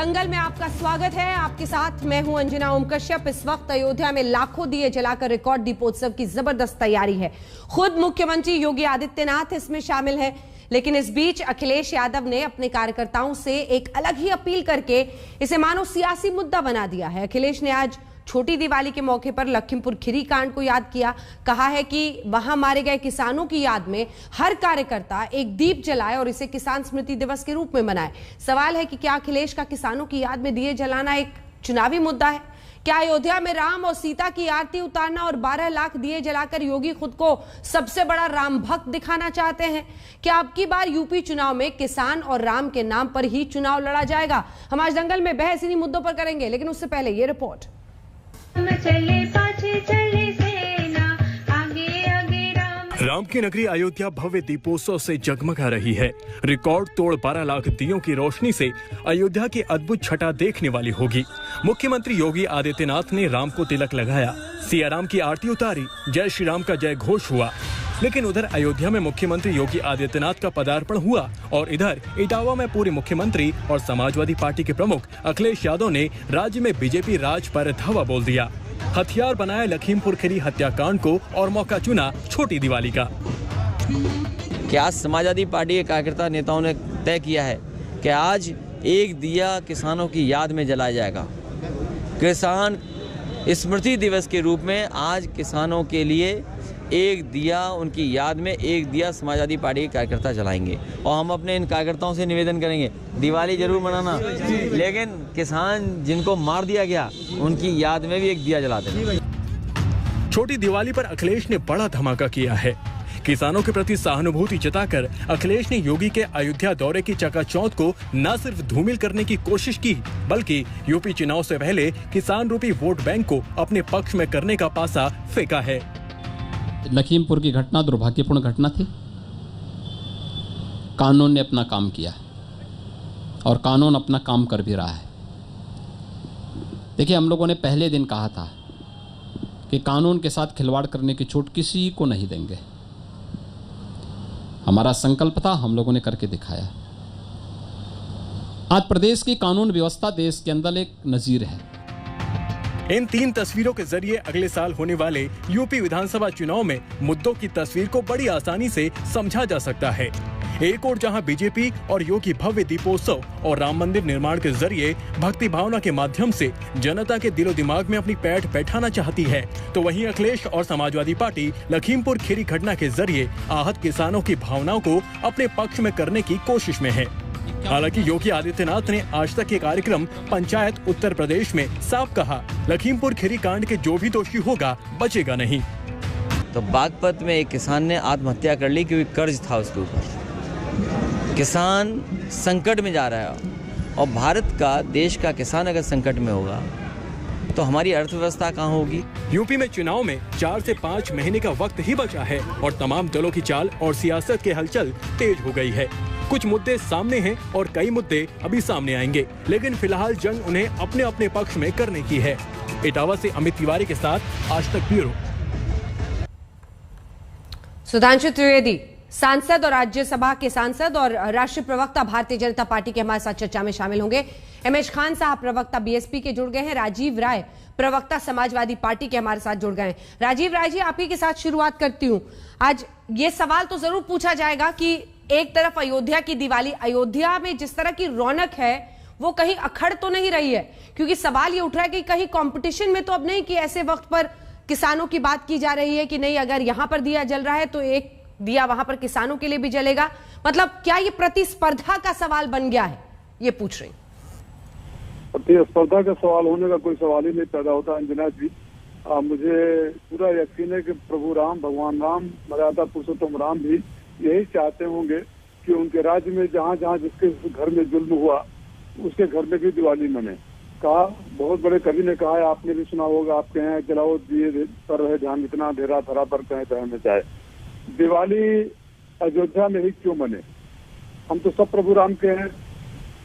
दंगल में आपका स्वागत है। आपके साथ मैं हूं अंजना ओम कश्यप। इस वक्त अयोध्या में लाखों दिए जलाकर रिकॉर्ड दीपोत्सव की जबरदस्त तैयारी है। खुद मुख्यमंत्री योगी आदित्यनाथ इसमें शामिल है, लेकिन इस बीच अखिलेश यादव ने अपने कार्यकर्ताओं से एक अलग ही अपील करके इसे मानो सियासी मुद्दा बना दिया है। अखिलेश ने आज छोटी दिवाली के मौके पर लखीमपुर खीरी कांड को याद किया। कहा है कि वहां मारे गए किसानों की याद में हर कार्यकर्ता एक दीप जलाए और इसे किसान स्मृति दिवस के रूप में मनाए। सवाल है कि क्या अखिलेश का किसानों की याद में दिए जलाना एक चुनावी मुद्दा है? क्या अयोध्या में राम और सीता की आरती उतारना और 12 लाख दिए जलाकर योगी खुद को सबसे बड़ा राम भक्त दिखाना चाहते हैं? क्या अब की बार यूपी चुनाव में किसान और राम के नाम पर ही चुनाव लड़ा जाएगा? हम आज दंगल में बहस इन्हीं मुद्दों पर करेंगे, लेकिन उससे पहले ये रिपोर्ट। राम की नगरी अयोध्या भव्य दीपोत्सव से जगमगा रही है। रिकॉर्ड तोड़ 12 लाख दियों की रोशनी से अयोध्या की अद्भुत छटा देखने वाली होगी। मुख्यमंत्री योगी आदित्यनाथ ने राम को तिलक लगाया, सिया राम की आरती उतारी, जय श्री राम का जय घोष हुआ। लेकिन उधर अयोध्या में मुख्यमंत्री योगी आदित्यनाथ का पदार्पण हुआ और इधर इटावा में पूर्व मुख्यमंत्री और समाजवादी पार्टी के प्रमुख अखिलेश यादव ने राज्य में बीजेपी राज पर धावा बोल दिया। हथियार बनाया लखीमपुर खीरी हत्याकांड को और मौका चुना छोटी दिवाली का। क्या समाजवादी पार्टी के कार्यकर्ता नेताओं ने तय किया है कि आज एक दिया किसानों की याद में जलाया जाएगा। किसान स्मृति दिवस के रूप में आज किसानों के लिए एक दिया, उनकी याद में एक दिया समाजवादी पार्टी के कार्यकर्ता जलाएंगे। और हम अपने इन कार्यकर्ताओं से निवेदन करेंगे, दिवाली जरूर मनाना, लेकिन किसान जिनको मार दिया गया उनकी याद में भी एक दिया जला देना। छोटी दिवाली पर अखिलेश ने बड़ा धमाका किया है। किसानों के प्रति सहानुभूति जताकर अखिलेश ने योगी के अयोध्या दौरे की चकाचौंध को न सिर्फ धूमिल करने की कोशिश की, बल्कि यूपी चुनाव से पहले किसान रूपी वोट बैंक को अपने पक्ष में करने का पासा फेंका है। लखीमपुर की घटना दुर्भाग्यपूर्ण घटना थी। कानून ने अपना काम किया और कानून अपना काम कर भी रहा है। देखिए, हम लोगों ने पहले दिन कहा था कि कानून के साथ खिलवाड़ करने की छूट किसी को नहीं देंगे। हमारा संकल्प था, हम लोगों ने करके दिखाया। आज प्रदेश की कानून व्यवस्था देश के अंदर एक नजीर है। इन 3 तस्वीरों के जरिए अगले साल होने वाले यूपी विधानसभा चुनाव में मुद्दों की तस्वीर को बड़ी आसानी से समझा जा सकता है। एक ओर जहां बीजेपी और योगी भव्य दीपोत्सव और राम मंदिर निर्माण के जरिए भक्ति भावना के माध्यम से जनता के दिलो दिमाग में अपनी पैठ बैठाना चाहती है, तो वहीं अखिलेश और समाजवादी पार्टी लखीमपुर खीरी घटना के जरिए आहत किसानों की भावनाओं को अपने पक्ष में करने की कोशिश में है। हालांकि योगी आदित्यनाथ ने आज तक के कार्यक्रम पंचायत उत्तर प्रदेश में साफ कहा, लखीमपुर खीरी कांड के जो भी दोषी होगा बचेगा नहीं। तो बागपत में एक किसान ने आत्महत्या कर ली क्योंकि कर्ज था उसके ऊपर। किसान संकट में जा रहा है और भारत का, देश का किसान अगर संकट में होगा तो हमारी अर्थव्यवस्था कहाँ होगी? यूपी में चुनाव में 4 से 5 महीने का वक्त ही बचा है और तमाम दलों की चाल और सियासत के हलचल तेज हो गई है। कुछ मुद्दे सामने हैं और कई मुद्दे अभी सामने आएंगे, लेकिन फिलहाल जंग उन्हें अपने अपने पक्ष में करने की है। इटावा से अमित तिवारी के साथ आज तक ब्यूरो। सुधांशु त्रिवेदी, सांसद और राज्यसभा के सांसद और राष्ट्रीय प्रवक्ता भारतीय जनता पार्टी के हमारे साथ चर्चा में शामिल होंगे। एमएच खान साहब प्रवक्ता बीएसपी के जुड़ गए हैं। राजीव राय प्रवक्ता समाजवादी पार्टी के हमारे साथ जुड़ गए हैं। राजीव राय जी, आप ही के साथ शुरुआत करती हूं। आज ये सवाल तो जरूर पूछा जाएगा कि एक तरफ अयोध्या की दिवाली, अयोध्या में जिस तरह की रौनक है वो कहीं अखड़ तो नहीं रही है, क्योंकि सवाल ये उठ रहा है कि कहीं कंपटीशन में तो अब नहीं कि ऐसे वक्त पर किसानों की बात की जा रही है कि नहीं, अगर यहां पर दिया जल रहा है तो एक दिया वहां पर किसानों के लिए भी जलेगा। मतलब क्या ये प्रतिस्पर्धा का सवाल बन गया है? ये पूछ रही। प्रतिस्पर्धा का सवाल होने का कोई सवाल ही नहीं पैदा होता अंजना जी। मुझे पूरा यकीन है कि प्रभु राम, भगवान राम, मर्यादा पुरुषोत्तम राम भी यही चाहते होंगे कि उनके राज्य में जहाँ जहाँ जिसके घर में जुल्म हुआ उसके घर में भी दिवाली मने। कहा, बहुत बड़े कवि ने कहा है, आपने भी सुना होगा, आप कहें जलाओ दिए पर रहे ध्यान, इतना अंधेरा धरा पर कहें चाहे में चाहे। दिवाली अयोध्या में ही क्यों मने? हम तो सब प्रभु राम के हैं,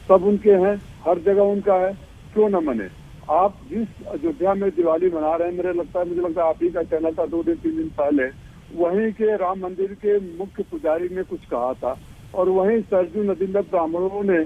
सब उनके हैं, हर जगह उनका है, क्यों न मने? आप जिस अयोध्या में दिवाली मना रहे हैं, मुझे लगता है आप ही का चैनल था 2 दिन 3 दिन पहले, वहीं के राम मंदिर के मुख्य पुजारी ने कुछ कहा था और वहीं सरजू नदी में ब्राह्मणों ने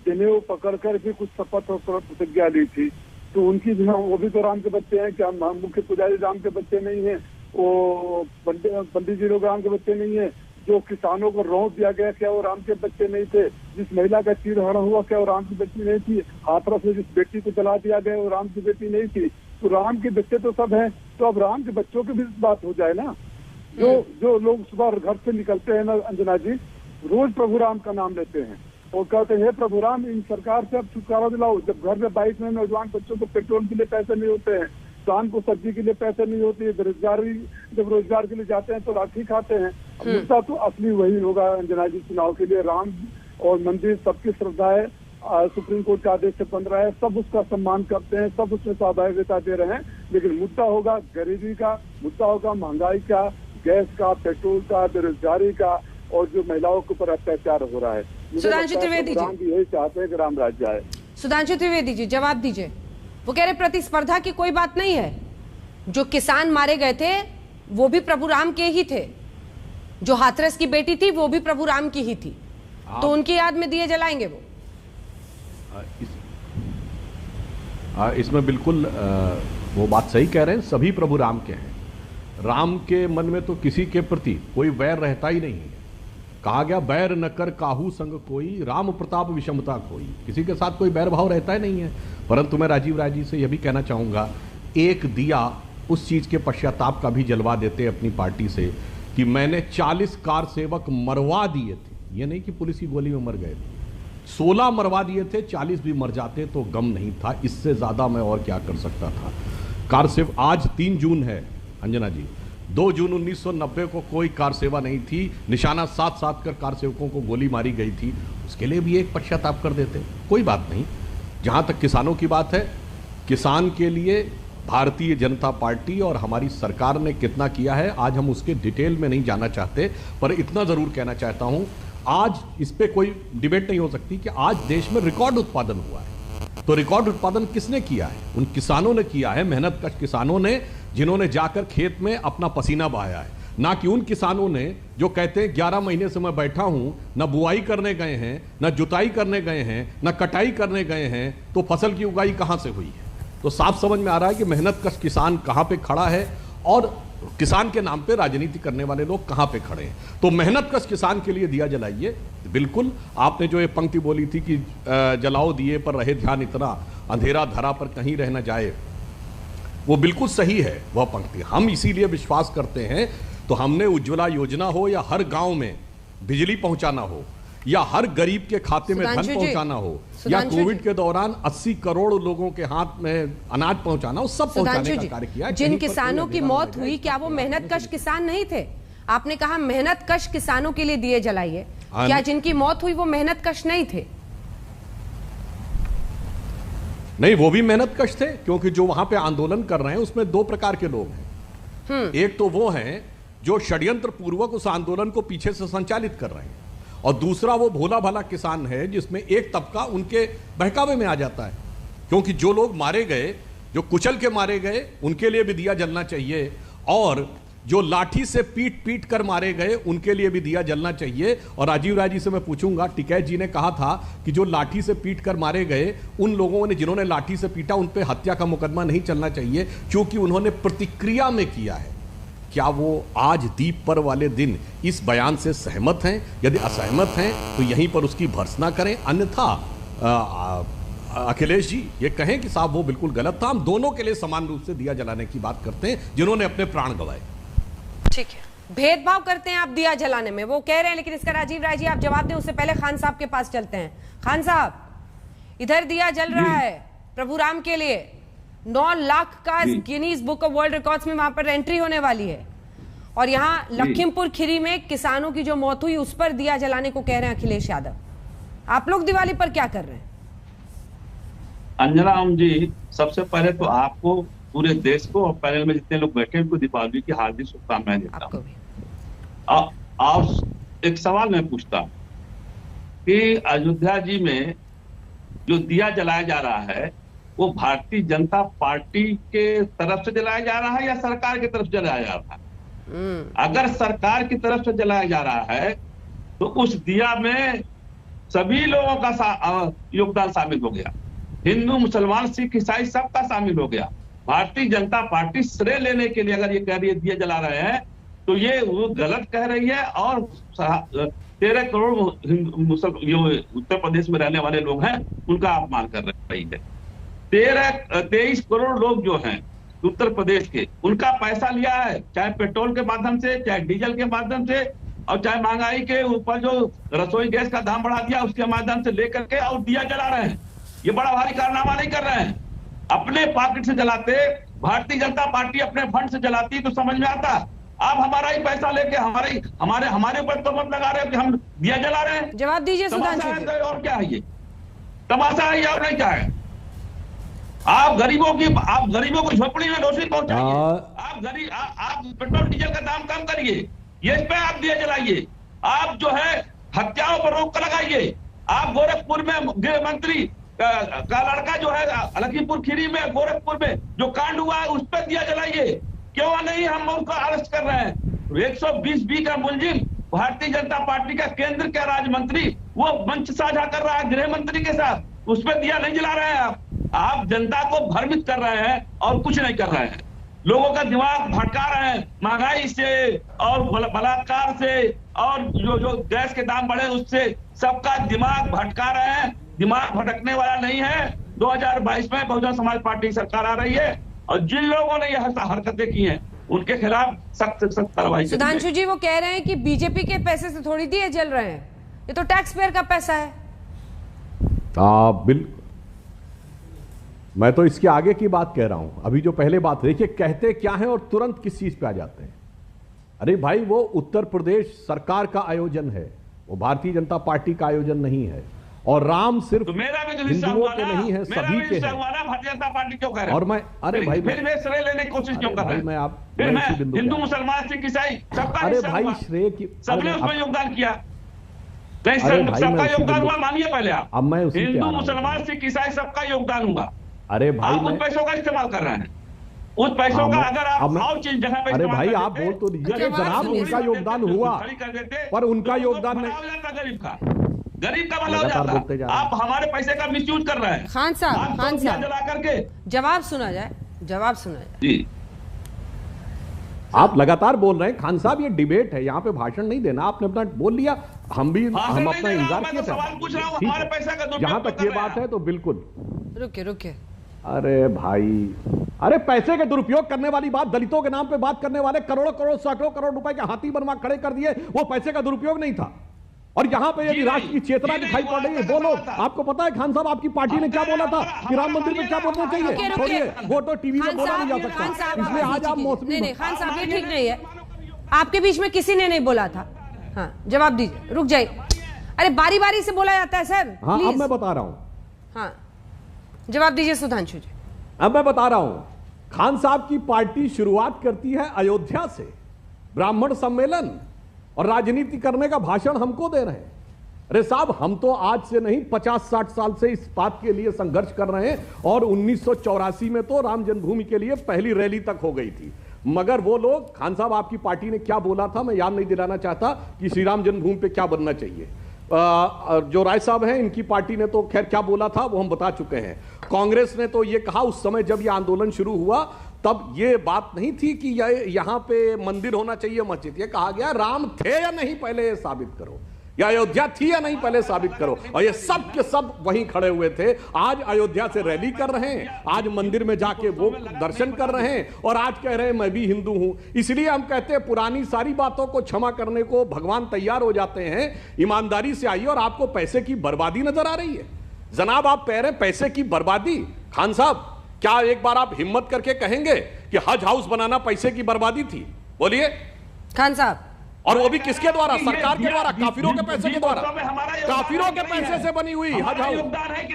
जनेऊ पकड़कर भी कुछ शपथ और प्रतिज्ञा ली थी। तो उनकी भी, वो भी तो राम के बच्चे हैं। क्या मुख्य पुजारी राम के बच्चे नहीं है? वो पंडित जी लोग राम के बच्चे नहीं है? जो किसानों को रौंद दिया गया, क्या वो राम के बच्चे नहीं थे? जिस महिला का चीरहरण हुआ, क्या वो राम की बेटी नहीं थी? हाथरस में जिस बेटी को जला दिया गया, वो राम की बेटी नहीं थी? तो राम के बच्चे तो सब हैं। तो अब राम के बच्चों की भी बात हो जाए ना। जो लोग सुबह घर से निकलते हैं ना अंजना जी, रोज प्रभु राम का नाम लेते हैं और कहते हैं प्रभु राम, इन सरकार से अब छुटकारा दिलाओ। जब घर में 22 में नौजवान बच्चों को पेट्रोल के लिए पैसे नहीं होते हैं, शाम को सब्जी के लिए पैसे नहीं होती है, बेरोजगारी जब रोजगार के लिए जाते हैं तो लाठी खाते हैं। मुद्दा तो असली वही होगा अंजना जी। चुनाव के लिए राम और मंदिर सबकी श्रद्धा है, सुप्रीम कोर्ट का आदेश से बन रहा है, सब उसका सम्मान करते हैं, सब उसमें सहभागिता दे रहे हैं। लेकिन मुद्दा होगा गरीबी का, मुद्दा होगा महंगाई का, गैस का, पेट्रोल का, बेरोजगारी का, और जो महिलाओं के ऊपर अत्याचार हो रहा है। सुधांशु त्रिवेदी जी, राम भी यही चाहते हैं कि राम राज्य आए। सुधांशु त्रिवेदी जी जवाब दीजिए। वो कह रहे प्रतिस्पर्धा की कोई बात नहीं है। जो किसान मारे गए थे वो भी प्रभु राम के ही थे, जो हाथरस की बेटी थी वो भी प्रभु राम की ही थी। तो उनकी याद में दिए जलाएंगे वो। इसमें बिल्कुल वो बात सही कह रहे हैं, सभी प्रभु राम के हैं। राम के मन में तो किसी के प्रति कोई वैर रहता ही नहीं है। कहा गया बैर न कर काहू संग कोई, राम प्रताप विषमता कोई। किसी के साथ कोई बैर भाव रहता ही नहीं है। परंतु मैं राजीव राय जी से यह भी कहना चाहूँगा, एक दिया उस चीज़ के पश्चाताप का भी जलवा देते अपनी पार्टी से कि मैंने 40 कार सेवक मरवा दिए थे। ये नहीं कि पुलिस की गोली में मर गए थे, 16 मरवा दिए थे, 40 भी मर जाते तो गम नहीं था। इससे ज़्यादा मैं और क्या कर सकता था। कार सेवक आज 3 जून है अंजना जी, 2 जून 1990 को कोई कार सेवा नहीं थी, निशाना साथ साथ कर कार सेवकों को गोली मारी गई थी। उसके लिए भी एक पश्चाताप कर देते, कोई बात नहीं। जहाँ तक किसानों की बात है, किसान के लिए भारतीय जनता पार्टी और हमारी सरकार ने कितना किया है आज हम उसके डिटेल में नहीं जाना चाहते, पर इतना ज़रूर कहना चाहता हूँ, आज इस पे कोई डिबेट नहीं हो सकती कि आज देश में रिकॉर्ड उत्पादन हुआ है। तो रिकॉर्ड उत्पादन किसने किया है? उन किसानों ने किया है, मेहनतकश किसानों ने, जिन्होंने जाकर खेत में अपना पसीना बहाया है। ना कि उन किसानों ने जो कहते हैं 11 महीने से मैं बैठा हूं, न बुआई करने गए हैं, न जुताई करने गए हैं, न कटाई करने गए हैं, तो फसल की उगाई कहां से हुई है? तो साफ समझ में आ रहा है कि मेहनतकश किसान कहां पे खड़ा है और किसान के नाम पे राजनीति करने वाले लोग कहां पे खड़े हैं। तो मेहनतकश किसान के लिए दिया जलाइए। बिल्कुल आपने जो ये पंक्ति बोली थी कि जलाओ दिए पर रहे ध्यान इतना, अंधेरा धरा पर कहीं रह न जाए, वो बिल्कुल सही है वह पंक्ति। हम इसीलिए विश्वास करते हैं, तो हमने उज्ज्वला योजना हो या हर गांव में बिजली पहुंचाना हो या हर गरीब के खाते में धन पहुंचाना हो या कोविड के दौरान 80 करोड़ लोगों के हाथ में अनाज पहुंचाना हो, सब पहुंचाने का कार्य किया। जिन किसानों की मौत हुई, क्या वो मेहनतकश किसान नहीं थे? आपने कहा मेहनतकश किसानों के लिए दिए जलाइए, क्या जिनकी मौत हुई वो मेहनतकश नहीं थे? नहीं, वो भी मेहनतकश थे, क्योंकि जो वहां पे आंदोलन कर रहे हैं उसमें 2 प्रकार के लोग हैं। एक तो वो हैं जो षड्यंत्र पूर्वक उस आंदोलन को पीछे से संचालित कर रहे हैं, और दूसरा वो भोला भाला किसान है जिसमें एक तबका उनके बहकावे में आ जाता है। क्योंकि जो लोग मारे गए, जो कुचल के मारे गए, उनके लिए भी दिया जलना चाहिए, और जो लाठी से पीट पीट कर मारे गए उनके लिए भी दिया जलना चाहिए। और राजीव राय जी से मैं पूछूंगा, टिकैत जी ने कहा था कि जो लाठी से पीट कर मारे गए उन लोगों ने, जिन्होंने लाठी से पीटा, उन पर हत्या का मुकदमा नहीं चलना चाहिए क्योंकि उन्होंने प्रतिक्रिया में किया है। क्या वो आज दीप पर्व वाले दिन इस बयान से सहमत हैं? यदि असहमत हैं तो यहीं पर उसकी भर्त्सना करें, अन्यथा अखिलेश जी ये कहें कि साहब वो बिल्कुल गलत था। हम दोनों के लिए समान रूप से दिया जलाने की बात करते हैं जिन्होंने अपने प्राण गंवाए। ठीक है, भेदभाव करते हैं आप दिया जलाने में, वो कह रहे हैं, लेकिन इसका राजीव राय जी आप जवाब दें, उससे पहले खान साहब के पास चलते हैं। खान साहब, इधर दिया जल रहा है प्रभु राम के लिए, 9 लाख का Guinness book of world records में वहां पर एंट्री होने वाली है, और यहाँ लखीमपुर खीरी में किसानों की जो मौत हुई उस पर दिया जलाने को कह रहे हैं अखिलेश यादव। आप लोग दिवाली पर क्या कर रहे हैं? अंजना जी, सबसे पहले तो आपको, पूरे देश को और पैनल में जितने लोग बैठे उनको दीपावली की हार्दिक शुभकामनाएं देता हूं। और एक सवाल मैं पूछता हूं कि अयोध्या जी में जो दिया जलाया जा रहा है वो भारतीय जनता पार्टी के तरफ से जलाया जा रहा है या सरकार की तरफ से जलाया जा रहा है? अगर सरकार की तरफ से जलाया जा रहा है तो उस दिया में सभी लोगों का योगदान शामिल हो गया। हिंदू, मुसलमान, सिख, ईसाई सबका शामिल हो गया। भारतीय जनता पार्टी श्रेय लेने के लिए अगर ये कह रही है दिए जला रहे हैं तो ये वो गलत कह रही है। और 13 करोड़ उत्तर प्रदेश में रहने वाले लोग हैं उनका अपमान कर रही है। 23 करोड़ लोग जो हैं उत्तर प्रदेश के, उनका पैसा लिया है, चाहे पेट्रोल के माध्यम से, चाहे डीजल के माध्यम से, और चाहे महंगाई के ऊपर जो रसोई गैस का दाम बढ़ा दिया उसके माध्यम से लेकर के और दिया जला रहे हैं। ये बड़ा भारी कारनामा नहीं कर रहे हैं, अपने पॉकेट से जलाते। भारतीय जनता पार्टी अपने फंड से जलाती तो समझ में आता। आप हमारा ही पैसा लेके हमारे ऊपर तो मत लगा रहे हो कि हम दिया जला रहे हैं। जवाब दीजिए सुधांशु जी। और क्या है ये तमाशा है और नहीं क्या है? आप गरीबों को झोपड़ी में रोशनी पहुंचाइए। आप पेट्रोल डीजल का दाम कम करिए, ये इस पे आप दिया जलाइए। आप जो है हत्याओं पर रोक लगाइए। आप गोरखपुर में गृह मंत्री का लड़का जो है लखीमपुर खीरी में, गोरखपुर में जो कांड हुआ है उस पर दिया जलाइए। क्यों नहीं हम उसको अरेस्ट कर रहे हैं? 120B का मुलजिम भारतीय जनता पार्टी का केंद्र का राज्य मंत्री वो मंच साझा कर रहा है गृह मंत्री के साथ, उस पर दिया नहीं जला रहे हैं। आप जनता को भ्रमित कर रहे हैं और कुछ नहीं कर रहे हैं। लोगों का दिमाग भटका रहे हैं महंगाई से और बलात्कार से और जो गैस के दाम बढ़े उससे सबका दिमाग भटका रहे हैं। दिमाग भटकने वाला नहीं है। 2022 में बहुजन समाज पार्टी सरकार आ रही है और जिन लोगों ने यह हरकतें की हैं उनके खिलाफ सख्त कार्रवाई। सुधांशु जी वो कह रहे हैं कि बीजेपी के पैसे से थोड़ी दिए जल रहे हैं, ये तो टैक्स पेयर का पैसा है। बिल्कुल, मैं तो इसके आगे की बात कह रहा हूं। अभी जो पहले बात देखिए, कहते क्या है और तुरंत किस चीज पे आ जाते हैं। अरे भाई वो उत्तर प्रदेश सरकार का आयोजन है, वो भारतीय जनता पार्टी का आयोजन नहीं है। और राम सिर्फ तो मेरा भी हिंदुओं के नहीं है, सभी के हैं। भारतीय जनता पार्टी क्यों कह रहे हैं? और मैं अरे भाई फिर मैं श्रेय लेने की कोशिश क्यों कर रहा हूं? मैं आप फिर मैं हिंदू, मुसलमान, सिख, ईसाई सबका अरे भाई श्रेय की सबने उसमें योगदान किया। सबका योगदान हुआ, मानिए पहले आप। अब मैं हिंदू, मुसलमान, सिख, ईसाई सबका योगदान हुआ। अरे भाई आप उन पैसों का इस्तेमाल कर रहे हैं। उस पैसों का अगर आप और चीज जगह पे अरे भाई आप बोल तो दीजिए जनाब, उनका योगदान हुआ पर उनका योगदान नहीं। गरीब का भला हो जाता। आप हमारे पैसे का मिसयूज कर रहे हैं। खान साहब जला करके जवाब सुना जाए। जी आप लगातार बोल रहे हैं। खान साहब ये डिबेट है, यहाँ पे भाषण नहीं देना। आपने अपना बोल लिया, हम अपना इंतजार किए थे। जहां तक ये बात है तो बिल्कुल रुके। अरे भाई, अरे पैसे के दुरुपयोग करने वाली बात, दलितों के नाम पे बात करने वाले करोड़ों सैकड़ों करोड़ रुपए के हाथी बनवा खड़े कर दिए, वो पैसे का दुरुपयोग नहीं था। और यहाँ पे यदि राष्ट्र की चेतना दिखाई पड़ रही है, बोलो। आपको पता है खान साहब आपकी पार्टी ने क्या बोला था कि राम मंदिर में क्या बोलना चाहिए? छोड़िए, वो तो टीवी में बोला नहीं जा सकता, इसलिए आज आप मौसमी नहीं खान साहब ये ठीक नहीं है। आपके बीच में किसी ने नहीं बोला था। हाँ जवाब दीजिए, रुक जाइए। अरे बारी बारी से बोला जाता है सर। हाँ अब मैं बता रहा हूँ। हाँ जवाब दीजिए सुधांशु जी। अब मैं बता रहा हूं। खान साहब की पार्टी शुरुआत करती है अयोध्या से, ब्राह्मण सम्मेलन और राजनीति करने का भाषण हमको दे रहे हैं। अरे साहब, हम तो आज से नहीं 50-60 साल से इस बात के लिए संघर्ष कर रहे हैं। और 1984 में तो राम जन्मभूमि के लिए पहली रैली तक हो गई थी। मगर वो लोग, खान साहब आपकी पार्टी ने क्या बोला था मैं याद नहीं दिलाना चाहता कि श्री राम जन्मभूमि पे क्या बनना चाहिए। जो राय साहब हैं इनकी पार्टी ने तो खैर क्या बोला था वो हम बता चुके हैं। कांग्रेस ने तो ये कहा उस समय जब ये आंदोलन शुरू हुआ तब ये बात नहीं थी कि यहाँ पे मंदिर होना चाहिए, मस्जिद। ये कहा गया राम थे या नहीं पहले साबित करो, या अयोध्या थी या नहीं पहले साबित करो। और ये सब के सब वहीं खड़े हुए थे। आज अयोध्या से रैली कर रहे हैं, आज मंदिर में जाके वो दर्शन कर रहे हैं और आज कह रहे हैं मैं भी हिंदू हूं। इसलिए हम कहते हैं पुरानी सारी बातों को क्षमा करने को भगवान तैयार हो जाते हैं। ईमानदारी से आइए। और आपको पैसे की बर्बादी नजर आ रही है जनाब, आप कह रहे हैं पैसे की बर्बादी। खान साहब क्या एक बार आप हिम्मत करके कहेंगे कि हज हाउस बनाना पैसे की बर्बादी थी? बोलिए खान साहब। और वो भी किसके द्वारा? सरकार के द्वारा, काफिरों के पैसे के द्वारा। काफिरों के पैसे से बनी हुई हज हाउस,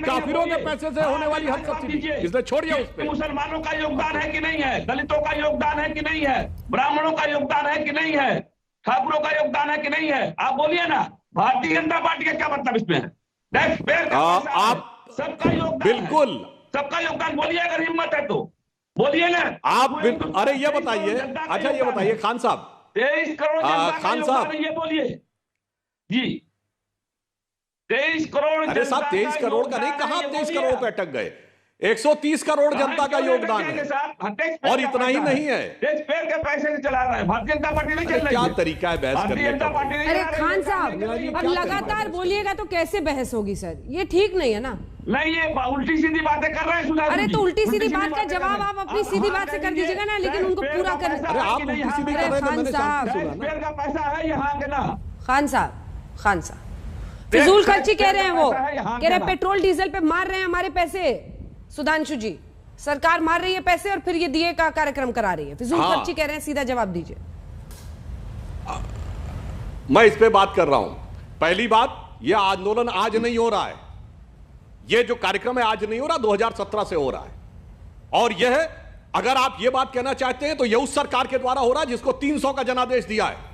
काफिरों के पैसे से होने वाली हज सब्सिडी, इसलिए छोड़िए उस पे। मुसलमानों का योगदान है कि नहीं है? दलितों का योगदान है कि नहीं है? ब्राह्मणों का योगदान है कि नहीं है? ठाकुरों का योगदान है कि नहीं है? आप बोलिए ना। भारतीय जनता पार्टी का क्या मतलब इसमें है? टैक्स पेयर आप सबका योगदान, बिल्कुल सबका योगदान। बोलिए अगर हिम्मत है तो बोलिए ना आप। अरे ये बताइए, अच्छा ये बताइए खान साहब, 23 करोड़ खान साहब ये बोलिए जी, 23 करोड़। अरे साहब 23 करोड़ का नहीं, कहां 23 करोड़ पे अटक गए? 130 करोड़ जनता का योगदान है और इतना ही नहीं है। टैक्स पेयर के पैसे से चला रहा है भारतीय जनता पार्टी नहीं चल रही है। क्या तरीका है बहस करने का? अरे खान साहब अब लगातार बोलिएगा तो कैसे बहस होगी सर, ये ठीक नहीं है ना। नहीं, ये उल्टी सीधी बातें कर रहे हैं। अरे तो उल्टी सीधी बात का जवाब आप अपनी सीधी बात से कर दीजिएगा ना, लेकिन उनको पूरा कर। अरे आप उल्टी सीधी कर रहे हैं, मैंने शांति से सुना ना। का पैसा है यहाँ के ना। खान साहब फिजूल खर्ची कह रहे हैं, वो कह रहे हैं पेट्रोल डीजल पे मार रहे हैं हमारे पैसे। सुधांशु जी, सरकार मार रही है पैसे और फिर ये दिए का कार्यक्रम करा रही है, फिजूल खर्ची कह रहे हैं, सीधा जवाब दीजिए। मैं इस पे बात कर रहा हूं। पहली बात, यह आंदोलन आज नहीं हो रहा है, यह जो कार्यक्रम है आज नहीं हो रहा, 2017 से हो रहा है। और यह अगर आप यह बात कहना चाहते हैं तो यह उस सरकार के द्वारा हो रहा है जिसको 300 का जनादेश दिया है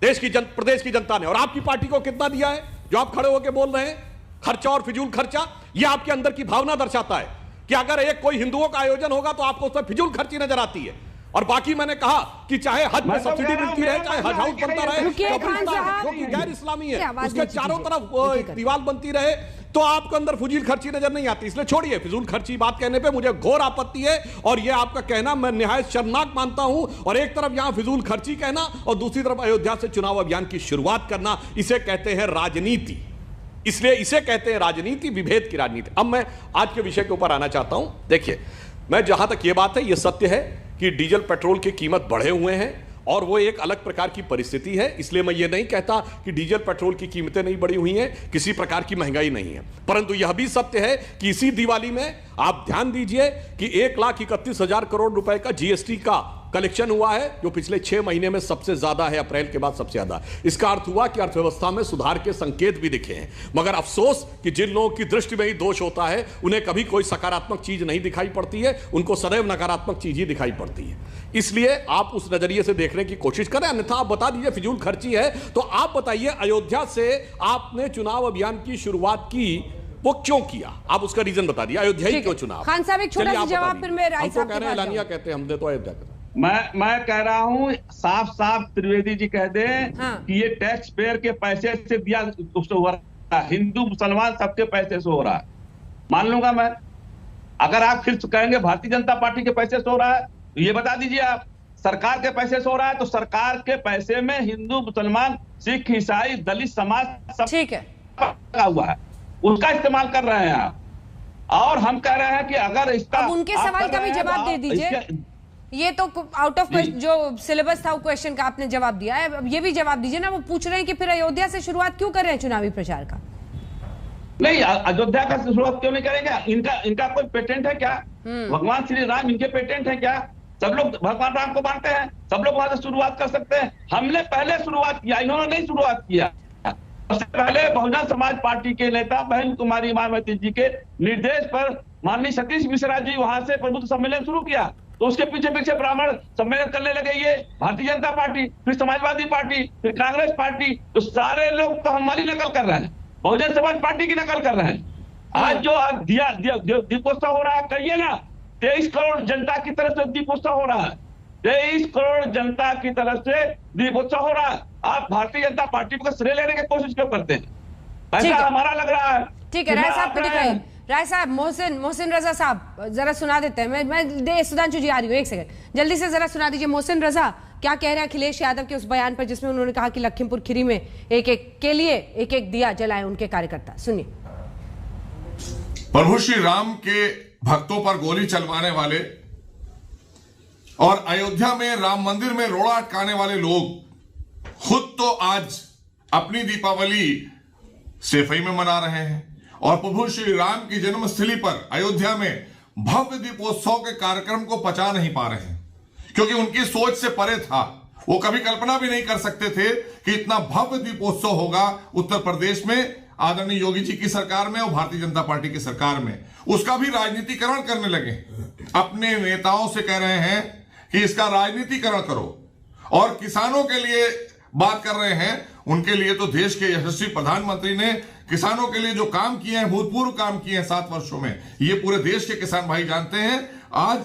प्रदेश की जनता ने। और आपकी पार्टी को कितना दिया है जो आप खड़े होकर बोल रहे हैं? खर्चा और फिजूल खर्चा, यह आपके अंदर की भावना दर्शाता है कि अगर एक कोई हिंदुओं का आयोजन होगा तो आपको उसमें फिजूल खर्ची नजर आती है। और बाकी मैंने कहा कि चाहे हज में सब्सिडी मिलती रहे, चाहे हज हाउस बनता रहे, जो कि गैर इस्लामी है उसके चारों तरफ दीवार बनती रहे, तो आपके अंदर फिजूल खर्ची नजर नहीं आती। इसलिए छोड़िए फिजूल खर्ची बात कहने पे मुझे घोर आपत्ति है और यह आपका कहना मैं निहायत शर्मनाक मानता हूं। और एक तरफ यहां फिजूल खर्ची कहना और दूसरी तरफ अयोध्या से चुनाव अभियान की शुरुआत करना, इसे कहते हैं राजनीति। इसलिए इसे कहते हैं राजनीति, विभेद की राजनीति। अब मैं आज के विषय के ऊपर आना चाहता हूं। देखिए, मैं जहां तक यह बात है, यह सत्य है कि डीजल पेट्रोल की कीमत बढ़े हुए हैं और वो एक अलग प्रकार की परिस्थिति है। इसलिए मैं ये नहीं कहता कि डीजल पेट्रोल की कीमतें नहीं बढ़ी हुई हैं, किसी प्रकार की महंगाई नहीं है। परंतु यह भी सत्य है कि इसी दिवाली में आप ध्यान दीजिए कि 1,31,000 करोड़ रुपए का जीएसटी का कलेक्शन हुआ है, जो पिछले 6 महीने में सबसे ज्यादा है, अप्रैल के बाद सबसे ज्यादा। इसका अर्थ हुआ कि अर्थव्यवस्था में सुधार के संकेत भी दिखे हैं। मगर अफसोस कि जिन लोगों की दृष्टि में ही दोष होता है, उन्हें कभी कोई सकारात्मक चीज नहीं दिखाई पड़ती है, उनको सदैव नकारात्मक चीज ही दिखाई पड़ती है। इसलिए आप उस नजरिए से देखने की कोशिश करें, अन्यथा आप बता दीजिए फिजूल खर्ची है। तो आप बताइए, अयोध्या से आपने चुनाव अभियान की शुरुआत की, वो क्यों किया? आप उसका रीजन बता दिया, अयोध्या ही क्यों चुनाव? खान साहब एक छोटा सा जवाब, फिर मैं राय साहब के पास एलानिया कहते हैं, हमने तो अयोध्या का। मैं कह रहा हूं साफ त्रिवेदी जी कह दें कि ये टैक्स पेयर के पैसे से दिया उससे हो रहा है, हिंदू मुसलमान सबके पैसे से हो रहा है, मान लूंगा मैं। अगर आप फिर कहेंगे भारतीय जनता पार्टी के पैसे से हो रहा है, तो ये बता दीजिए आप सरकार के पैसे से हो रहा है, तो सरकार के पैसे में हिंदू मुसलमान सिख ईसाई दलित समाज सब ठीक है हुआ है, उसका इस्तेमाल कर रहे हैं आप। और हम कह रहे हैं कि अगर इसका उनके सवाल का भी जवाब दे दीजिए। ये तो आउट ऑफ जो सिलेबस था वो क्वेश्चन का आपने जवाब दिया है, अब ये भी जवाब दीजिए ना। वो पूछ रहे हैं कि फिर अयोध्या से शुरुआत क्यों कर रहे हैं चुनावी प्रचार का? नहीं, अयोध्या का शुरुआत क्यों नहीं करेंगे? इनका कोई पेटेंट है क्या? भगवान श्री राम इनके पेटेंट है क्या? सब लोग भगवान राम को मानते हैं, सब लोग वहां से शुरुआत कर सकते हैं। हमने पहले शुरुआत किया, इन्होंने नहीं शुरुआत किया। सबसे पहले बहुजन समाज पार्टी के नेता बहन कुमारी मायावती जी के निर्देश पर माननीय सतीश मिश्रा जी वहां से प्रबुद्ध सम्मेलन शुरू किया, तो उसके पीछे ब्राह्मण सम्मेलन करने लगे ये भारतीय जनता पार्टी, फिर समाजवादी पार्टी, फिर कांग्रेस पार्टी। तो सारे लोग तो हमारी नकल कर रहे हैं, बहुजन समाज पार्टी की नकल कर रहे हैं। आज जो दीपोत्सव हो रहा है, कहिए ना 23 करोड़ जनता की तरफ से दीपोत्सव हो रहा है, 23 करोड़ जनता की तरफ से दीपोत्सव हो रहा है। आप भारतीय जनता पार्टी को श्रेय लेने की कोशिश क्यों करते हैं? ऐसा हमारा लग रहा है। ठीक है, राय साहब को दिखाइए। राय साहब, मोहसिन रजा साहब जरा सुना देते हैं। मैं सुधांशु जी आ रही हूँ, एक सेकंड, जल्दी से जरा सुना दीजिए। मोहसिन रजा, क्या कह रहे हैं अखिलेश यादव के उस बयान पर जिसमें उन्होंने कहा कि लखीमपुर खीरी में एक एक दिया जलाए उनके कार्यकर्ता? सुनिए। प्रभु श्री राम के भक्तों पर गोली चलवाने वाले और अयोध्या में राम मंदिर में रोड़ा अटकाने वाले लोग खुद तो आज अपनी दीपावली सफाई में मना रहे हैं और प्रभु श्री राम की जन्मस्थली पर अयोध्या में भव्य दीपोत्सव के कार्यक्रम को पचा नहीं पा रहे हैं, क्योंकि उनकी सोच से परे था। वो कभी कल्पना भी नहीं कर सकते थे कि इतना भव्य दीपोत्सव होगा उत्तर प्रदेश में आदरणीय योगी जी की सरकार में और भारतीय जनता पार्टी की सरकार में। उसका भी राजनीतिकरण करने लगे, अपने नेताओं से कह रहे हैं कि इसका राजनीतिकरण करो, और किसानों के लिए बात कर रहे हैं। उनके लिए तो देश के यशस्वी प्रधानमंत्री ने किसानों के लिए जो काम किए हैं, भूतपूर्व काम किए हैं 7 वर्षों में, ये पूरे देश के किसान भाई जानते हैं। आज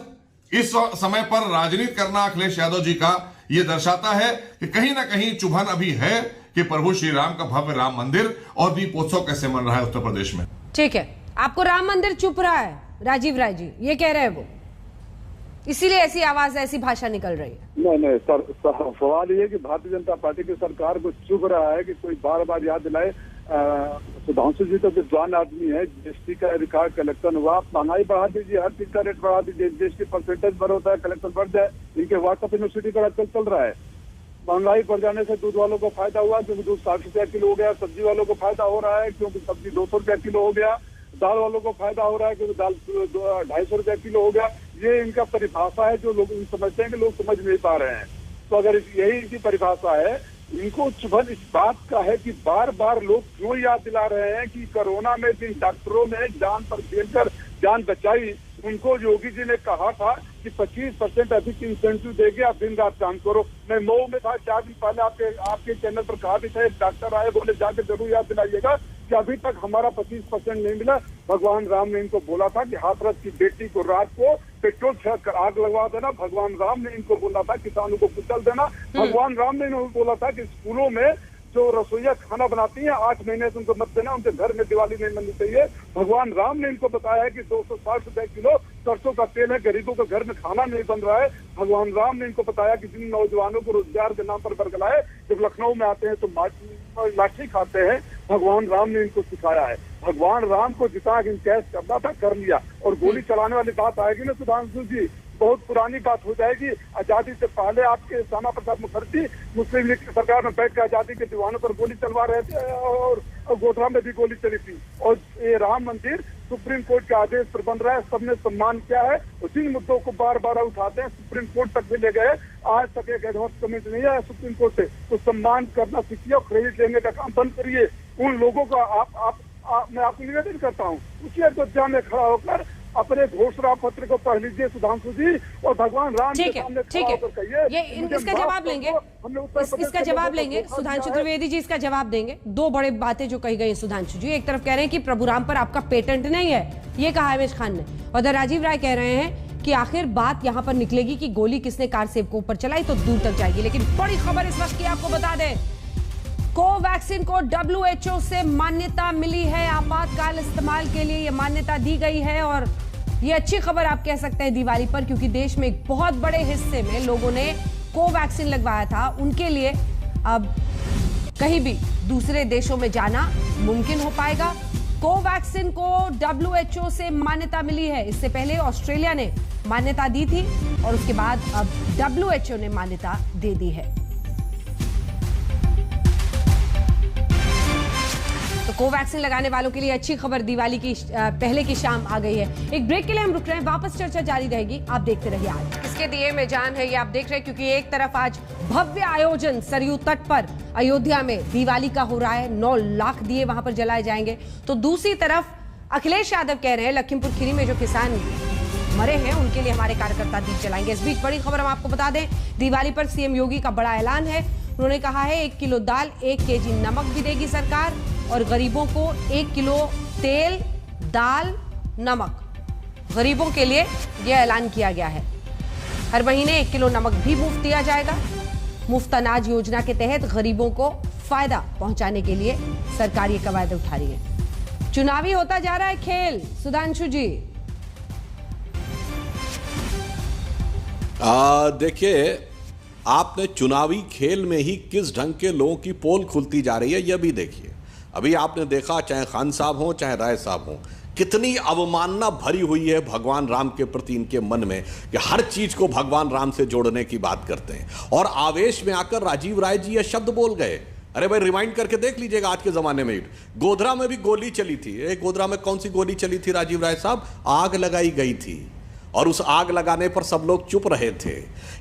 इस समय पर राजनीति करना अखिलेश यादव जी का ये दर्शाता है कि कहीं ना कहीं चुभन अभी है कि प्रभु श्री राम का भव्य राम मंदिर और दीपोत्सव कैसे मन रहा है उत्तर प्रदेश में। ठीक है, आपको राम मंदिर चुप रहा है राजीव राय जी, ये कह रहे हैं वो, इसीलिए ऐसी आवाज ऐसी भाषा निकल रही है। नहीं सर, सवाल ये कि भारतीय जनता पार्टी की सरकार को चुप रहा है कि कोई बार बार याद दिलाए। सुधांशु जी तो विद्वान आदमी है, जीएसटी का रिकॉर्ड कलेक्शन हुआ, महंगाई बढ़ा दीजिए, हर चीज का रेट बढ़ा दीजिए, जीएसटी परसेंटेज बढ़ होता है, कलेक्शन बढ़ जाए। इनके व्हाट्सएप यूनिवर्सिटी का आजकल चल रहा है। महंगाई बढ़ जाने से दूध वालों को फायदा हुआ क्योंकि दूध 60 रुपया किलो हो गया, सब्जी वालों को फायदा हो रहा है क्योंकि सब्जी 200 रुपया किलो हो गया, दाल वालों को फायदा हो रहा है क्योंकि दाल 250 रुपया किलो हो गया। ये इनका परिभाषा है जो लोग समझते हैं कि लोग समझ नहीं पा रहे हैं। तो अगर यही इनकी परिभाषा है, इनको चुभन इस बात का है कि बार बार लोग क्यों याद दिला रहे हैं कि कोरोना में जिन डॉक्टरों ने जान पर खेलकर जान बचाई, उनको योगी जी ने कहा था कि 25% अधिक इंसेंटिव देंगे, आप दिन रात काम करो। मैं मऊ में था 4 दिन पहले, आपके चैनल पर कहा भी था, एक डॉक्टर आए बोले जाके जरूर याद दिलाइएगा कि अभी तक हमारा 25% नहीं मिला। भगवान राम ने इनको बोला था कि हाथरस की बेटी को रात को पेट्रोल छेड़कर आग लगवा देना। भगवान राम ने इनको बोला था किसानों को कुचल देना। भगवान राम ने इनको बोला था कि स्कूलों में जो रसोइया खाना बनाती हैं 8 महीने से उनको मत देना, उनके घर में दिवाली नहीं मननी चाहिए। भगवान राम ने इनको बताया है कि 260 रुपए किलो सरसों का तेल है, गरीबों के घर में खाना नहीं बन रहा है। भगवान राम ने इनको बताया कि जिन नौजवानों को रोजगार के नाम पर बरगलाए, जब लखनऊ में आते हैं तो लाठी खाते हैं, भगवान राम ने इनको सिखाया है। भगवान राम को जितना इनकैश करना था कर लिया। और गोली चलाने वाली बात आएगी ना सुधांशु जी, बहुत पुरानी बात हो जाएगी। आजादी से पहले आपके श्यामा प्रसाद मुखर्जी मुस्लिम लीग की सरकार में बैठ कर आजादी के दीवानों पर गोली चलवा रहे थे और गोधरा में भी गोली चली थी। और ये राम मंदिर सुप्रीम कोर्ट के आदेश पर बन रहा है, सबने सम्मान किया है। और जिन मुद्दों को बार बार उठाते हैं सुप्रीम कोर्ट तक भी ले गए, आज तक एक एडवांस कमेंट नहीं आया सुप्रीम कोर्ट से। तो सम्मान करना सीखिए और क्रेडिट लेने का काम बंद करिए। उन लोगों का मैं आपको निवेदन करता हूँ, उसी अयोध्या में खड़ा होकर अपने घोषणा पत्र को पढ़ लीजिए सुधांशु जी, और भगवान राम के सामने खड़ा होकर कहिए। ये इसका जवाब लेंगे, इसका जवाब लेंगे सुधांशु त्रिवेदी जी, इसका जवाब देंगे। दो बड़े बातें जो कही गई सुधांशु जी, एक तरफ कह रहे हैं कि प्रभु राम पर आपका पेटेंट नहीं है, ये कहा है अमीश खान ने, और राजीव राय कह रहे हैं कि आखिर बात यहां पर निकलेगी कि गोली किसने कार सेब को ऊपर चलाई तो दूर तक जाएगी। लेकिन बड़ी खबर इस वक्त की आपको बता दें, कोवैक्सीन को WHO से मान्यता मिली है, आपातकाल इस्तेमाल के लिए ये मान्यता दी गई है। और ये अच्छी खबर आप कह सकते हैं दिवाली पर, क्योंकि देश में एक बहुत बड़े हिस्से में लोगों ने कोवैक्सीन लगवाया था, उनके लिए अब कहीं भी दूसरे देशों में जाना मुमकिन हो पाएगा। कोवैक्सीन को WHO से मान्यता मिली है। इससे पहले ऑस्ट्रेलिया ने मान्यता दी थी और उसके बाद अब WHO ने मान्यता दे दी है। तो कोवैक्सीन लगाने वालों के लिए अच्छी खबर दिवाली की पहले की शाम आ गई है। एक ब्रेक के लिए हम रुक रहे हैं, वापस चर्चा जारी रहेगी, आप देखते रहिए। आज इसके दिए में जान है, ये आप देख रहे हैं, क्योंकि एक तरफ आज भव्य आयोजन सरयू तट पर अयोध्या में दिवाली का हो रहा है, 9 लाख दिए वहां पर जलाए जाएंगे। तो दूसरी तरफ अखिलेश यादव कह रहे हैं लखीमपुर खीरी में जो किसान मरे हैं उनके लिए हमारे कार्यकर्ता दीप जलाएंगे। इस बीच बड़ी खबर हम आपको बता दें, दिवाली पर सीएम योगी का बड़ा ऐलान है। उन्होंने कहा है 1 किलो दाल, 1 केजी नमक भी देगी सरकार, और गरीबों को 1 किलो तेल, दाल, नमक गरीबों के लिए यह ऐलान किया गया है। हर महीने 1 किलो नमक भी मुफ्त दिया जाएगा। मुफ्त अनाज योजना के तहत गरीबों को फायदा पहुंचाने के लिए सरकार ये कवायद उठा रही है। चुनावी होता जा रहा है खेल सुधांशु जी। देखिए, आपने चुनावी खेल में ही किस ढंग के लोगों की पोल खुलती जा रही है यह भी देखिए। अभी आपने देखा, चाहे खान साहब हो चाहे राय साहब हो, कितनी अवमानना भरी हुई है भगवान राम के प्रति इनके मन में कि हर चीज को भगवान राम से जोड़ने की बात करते हैं। और आवेश में आकर राजीव राय जी यह शब्द बोल गए। अरे भाई, रिमाइंड करके देख लीजिएगा, आज के जमाने में गोधरा में भी गोली चली थी। गोधरा में कौन सी गोली चली थी राजीव राय साहब? आग लगाई गई थी, और उस आग लगाने पर सब लोग चुप रहे थे।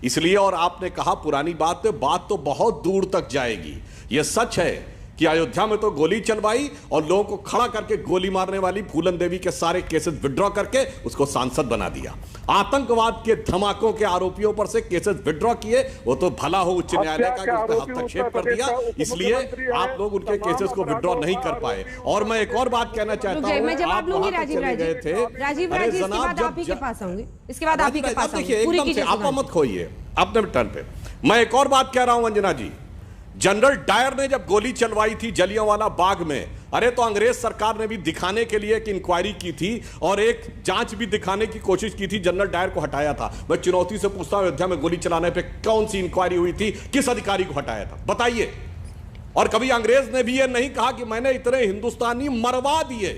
इसलिए, और आपने कहा पुरानी बात तो बहुत दूर तक जाएगी। यह सच है कि अयोध्या में तो गोली चलवाई और लोगों को खड़ा करके गोली मारने वाली फूलन देवी के सारे केसेस विड्रॉ करके उसको सांसद बना दिया। आतंकवाद के धमाकों के आरोपियों पर से केसेस विड्रॉ किए, वो तो भला हो उच्च न्यायालय का कि उसका हस्तक्षेप कर दिया, इसलिए आप लोग उनके केसेस को विड्रॉ नहीं कर पाए। और मैं एक और बात कहना चाहता हूं, मैं जवाब लूंगी राजीव राय जी, राजीव राय जी, इसके बाद आप ही के पास आऊंगी, इसके बाद आप ही के पास आऊंगी। एकदम से आप मत खोइए अपने टर्न पे। मैं एक और बात कह रहा हूं अंजना जी, जनरल डायर ने जब गोली चलवाई थी जलियांवाला बाग में, अरे तो अंग्रेज सरकार ने भी दिखाने के लिए एक इंक्वायरी की थी और एक जांच भी दिखाने की कोशिश की थी, जनरल डायर को हटाया था। मैं चुनौती से पूछता हूं, अयोध्या में गोली चलाने पे कौन सी इंक्वायरी हुई थी, किस अधिकारी को हटाया था, बताइए। और कभी अंग्रेज ने भी यह नहीं कहा कि मैंने इतने हिंदुस्तानी मरवा दिए,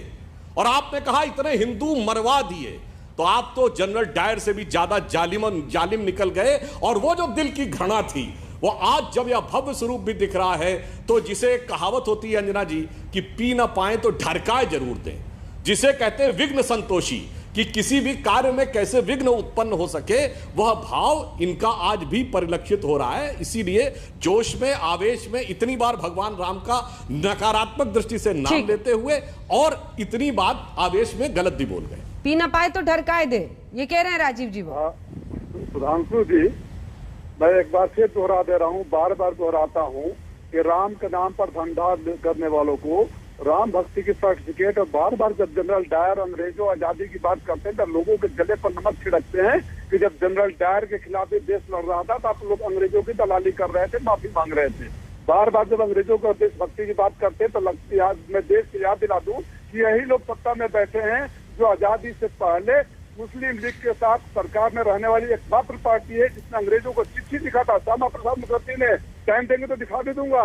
और आपने कहा इतने हिंदू मरवा दिए। तो आप तो जनरल डायर से भी ज्यादा जालिम निकल गए। और वो जो दिल की घृणा थी वो आज जब यह भव्य स्वरूप भी दिख रहा है, तो जिसे एक कहावत होती है अंजना जी कि पी ना पाए तो ढरकाए जरूर दें, जिसे कहते हैं विघ्न संतोषी, कि किसी भी कार्य में कैसे विघ्न उत्पन्न हो सके, वह भाव इनका आज भी परिलक्षित हो रहा है। इसीलिए जोश में, आवेश में इतनी बार भगवान राम का नकारात्मक दृष्टि से नाम लेते हुए और इतनी बात आवेश में गलत भी बोल गए। पी ना पाए तो ढरकाए दे, ये कह रहे हैं राजीव जी। वो सुधांशु जी, मैं एक बार फिर दोहरा दे रहा हूँ, बार बार दोहराता हूँ कि राम के नाम पर धंधा करने वालों को राम भक्ति की सर्टिफिकेट, और बार बार जब जनरल डायर अंग्रेजों आजादी की बात करते हैं तो लोगों के गले पर नमक छिड़कते हैं कि जब जनरल डायर के खिलाफ देश लड़ रहा था तो आप लोग अंग्रेजों की दलाली कर रहे थे, माफी मांग रहे थे। बार बार जब अंग्रेजों को देशभक्ति की बात करते हैं तो लगती है, मैं देश की याद दिला दूं कि यही लोग सत्ता में बैठे हैं जो आजादी से पहले मुस्लिम लीग के साथ सरकार में रहने वाली एकमात्र पार्टी है जिसने अंग्रेजों को चिट्ठी लिखा था। श्यामा प्रसाद मुखर्जी ने, टाइम देंगे तो दिखा भी दूंगा,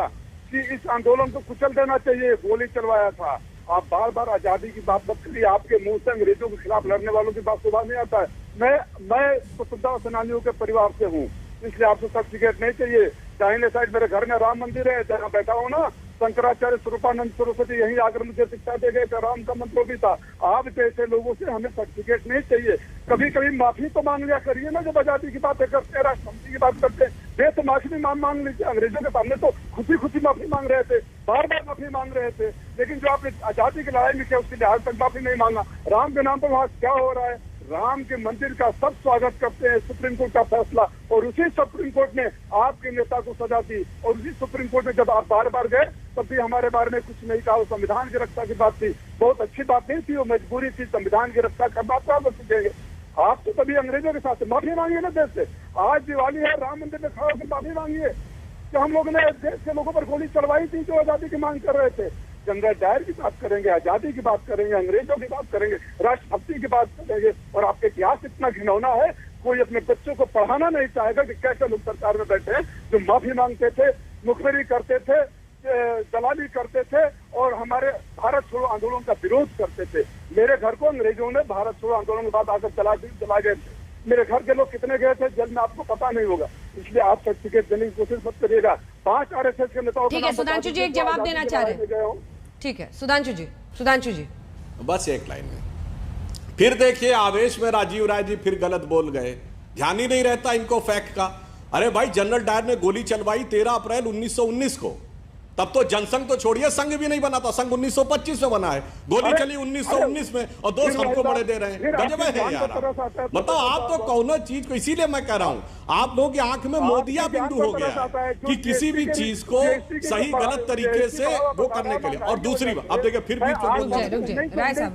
कि इस आंदोलन को कुचल देना चाहिए, गोली चलवाया था। आप बार बार आजादी की बात मत करिए, आपके मुंह से अंग्रेजों के खिलाफ लड़ने वालों की बात सुबह नहीं आता है। मैं स्वतंत्रता सेनानियों के परिवार से हूँ, इसलिए आपको सर्टिफिकेट नहीं चाहिए। दाहिने साइड मेरे घर में राम मंदिर है, जहाँ बैठा हूँ ना, शंकराचार्य स्वरूपानंद सरस्वती यही आकर मुझे शिक्षा दे गए, राम का मंत्र भी था। आप जैसे लोगों से हमें सर्टिफिकेट नहीं चाहिए। कभी कभी माफी तो मांग लिया करिए ना, जब आजादी की बातें करते हैं, राष्ट्रपति की बात करते हैं, वे तो माफी भी मांग लीजिए। अंग्रेजों के सामने तो खुशी खुशी माफी मांग रहे थे, बार बार माफी मांग रहे थे, लेकिन जो आपने आजादी की लड़ाई में किया उसके लिए आज तक माफी नहीं मांगा। राम के नाम पर वहाँ क्या हो रहा है? राम के मंदिर का सब स्वागत करते हैं, सुप्रीम कोर्ट का फैसला, और उसी सुप्रीम कोर्ट ने आपके नेता को सजा दी, और उसी सुप्रीम कोर्ट में जब आप बार बार गए तब भी हमारे बारे में कुछ नहीं कहा। वो संविधान की रक्षा की बात थी, बहुत अच्छी बात नहीं थी, वो मजबूरी थी, संविधान की रक्षा करना तो आप सीखेंगे। आप तो कभी अंग्रेजों के साथ माफी मांगिए ना देश से। आज दिवाली है, राम मंदिर में खड़ा होकर माफी मांगिए कि हम लोगों ने देश के लोगों पर गोली चलवाई थी जो आजादी की मांग कर रहे थे। जनरल डायर की बात करेंगे, आजादी की बात करेंगे, अंग्रेजों की बात करेंगे, राष्ट्रभक्ति की बात करेंगे, और आपके इतिहास इतना घिनौना है, कोई अपने बच्चों को पढ़ाना नहीं चाहेगा कि कैसे लोग सरकार में बैठे हैं जो माफी मांगते थे, मुखबिरी करते थे, दलाली करते थे, और हमारे भारत छोड़ो आंदोलन का विरोध करते थे। मेरे घर को अंग्रेजों ने भारत छोड़ो आंदोलन के बाद आकर चला गए थे। मेरे घर के लोग कितने गए थे जेल में आपको पता नहीं होगा, इसलिए आप सर्टिफिकेट देने की कोशिश मत करिएगा। 5 RSS के नेताओं, ठीक है सुधांशु जी एक जवाब देना चाह रहे हैं, ठीक है सुधांशु जी बस एक लाइन में। फिर देखिए आवेश में राजीव राय जी फिर गलत बोल गए, ध्यान ही नहीं रहता इनको फैक्ट का। अरे भाई जनरल डायर ने गोली चलवाई 13 अप्रैल 1919 को, तब तो जनसंघ तो छोड़िए, संघ भी नहीं बना था, संघ 1925 में बना है, गोली चली 1919 में, और दोष हमको बड़े दे रहे हैं। गजब है यार, बताओ आप तो कौन चीज को, इसीलिए मैं कह रहा हूं आप लोगों की आंख में मोदिया बिंदु हो गया है कि किसी भी चीज को सही गलत तरीके से वो करने के लिए। और दूसरी बात, अब देखिए फिर भी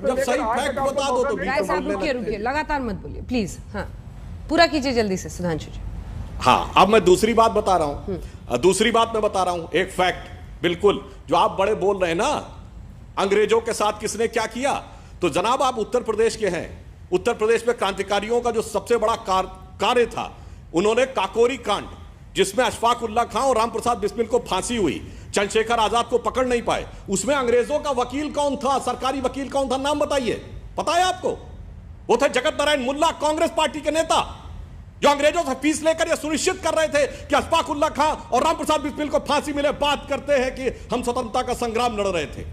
जब सही फैक्ट बता दो तो राय साहब रुकिए, लगातार मत बोलिए प्लीज। हाँ पूरा कीजिए जल्दी से सुधांशु जी। हाँ अब मैं दूसरी बात बता रहा हूं, दूसरी बात मैं बता रहा हूं, एक फैक्ट बिल्कुल जो आप बड़े बोल रहे हैं ना, अंग्रेजों के साथ किसने क्या किया, तो जनाब आप उत्तर प्रदेश के हैं, उत्तर प्रदेश में क्रांतिकारियों का जो सबसे बड़ा कार्य था, उन्होंने काकोरी कांड, जिसमें अशफाक उल्लाह खां और राम प्रसाद बिस्मिल को फांसी हुई, चंद्रशेखर आजाद को पकड़ नहीं पाए, उसमें अंग्रेजों का वकील कौन था, सरकारी वकील कौन था, नाम बताइए, पता है आपको? वो थे जगत नारायण मुल्ला, कांग्रेस पार्टी के नेता, जो अंग्रेजों से फीस लेकर यह सुनिश्चित कर रहे थे कि अशफाक उल्लाह खां और राम प्रसाद बिस्मिल को फांसी मिले। बात करते हैं कि हम स्वतंत्रता का संग्राम लड़ रहे थे।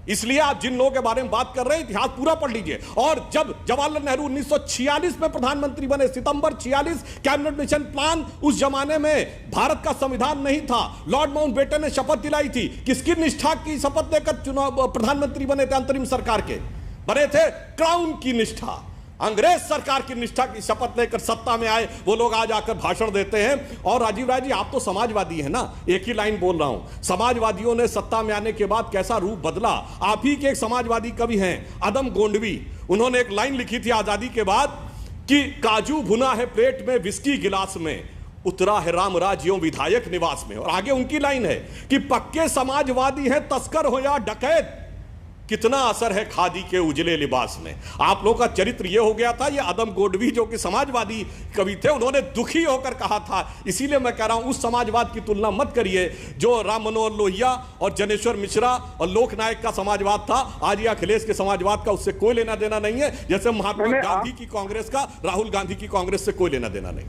इसलिए आप जिन लोगों के बारे में बात कर रहे हैं इतिहास पूरा पढ़ लीजिए। और जब जवाहरलाल नेहरू 1946 में प्रधानमंत्री बने, सितंबर 46, कैबिनेट मिशन प्लान, उस जमाने में भारत का संविधान नहीं था, लॉर्ड माउंटबेटन ने शपथ दिलाई थी, किसकी निष्ठा की शपथ लेकर चुनाव प्रधानमंत्री बने थे, अंतरिम सरकार के बने थे, क्राउन की निष्ठा, अंग्रेज सरकार की निष्ठा की शपथ लेकर सत्ता में आए वो लोग आज आकर भाषण देते हैं। और राजीव राय जी आप तो समाजवादी हैं ना, एक ही लाइन बोल रहा हूं, समाजवादियों ने सत्ता में आने के बाद कैसा रूप बदला। आप ही के एक समाजवादी कवि हैं अदम गोंडवी, उन्होंने एक लाइन लिखी थी आजादी के बाद कि काजू भुना है प्लेट में, विस्की गिलास में, उतरा है राम राज्यों विधायक निवास में। और आगे उनकी लाइन है कि पक्के समाजवादी हैं तस्कर हो या डकैत, कितना असर है खादी के उजले लिबास में। आप लोगों का चरित्र यह हो गया था। ये अदम गोडवी जो कि समाजवादी कवि थे, उन्होंने दुखी होकर कहा था। इसीलिए मैं कह रहा हूं उस समाजवाद की तुलना मत करिए जो राम मनोहर लोहिया और जनेश्वर मिश्रा और लोकनायक का समाजवाद था। आज ये अखिलेश के समाजवाद का उससे कोई लेना देना नहीं है, जैसे महात्मा गांधी की कांग्रेस का राहुल गांधी की कांग्रेस से कोई लेना देना नहीं।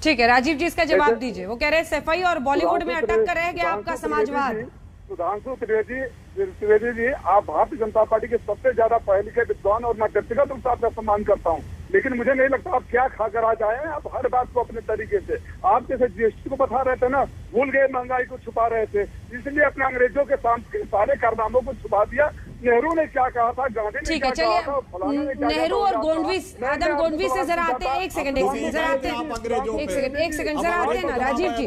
ठीक है, राजीव जी इसका जवाब दीजिए। वो कह रहे हैं सफाई और बॉलीवुड में अटक कर रह गया आपका समाजवाद। सुधांशु त्रिवेदी जी, आप भारतीय जनता पार्टी के सबसे ज्यादा पढ़े लिखे विद्वान और मैं व्यक्तिगत रूप से आपका सम्मान करता हूं, लेकिन मुझे नहीं लगता आप क्या खाकर आ जाए हैं। आप हर बात को अपने तरीके से, आप जैसे जीएसटी को बता रहे थे ना, भूल गए, महंगाई को छुपा रहे थे, इसलिए अपने अंग्रेजों के सारे कारनामों को छुपा दिया। नेहरू ने क्या कहा था, गांधी ने क्या कहा था, नेहरू और गोंडवी, आदम गोंडवी से जरा आते हैं। एक सेकंड जरा आते हैं, एक सेकंड जरा आते हैं ना राजीव जी।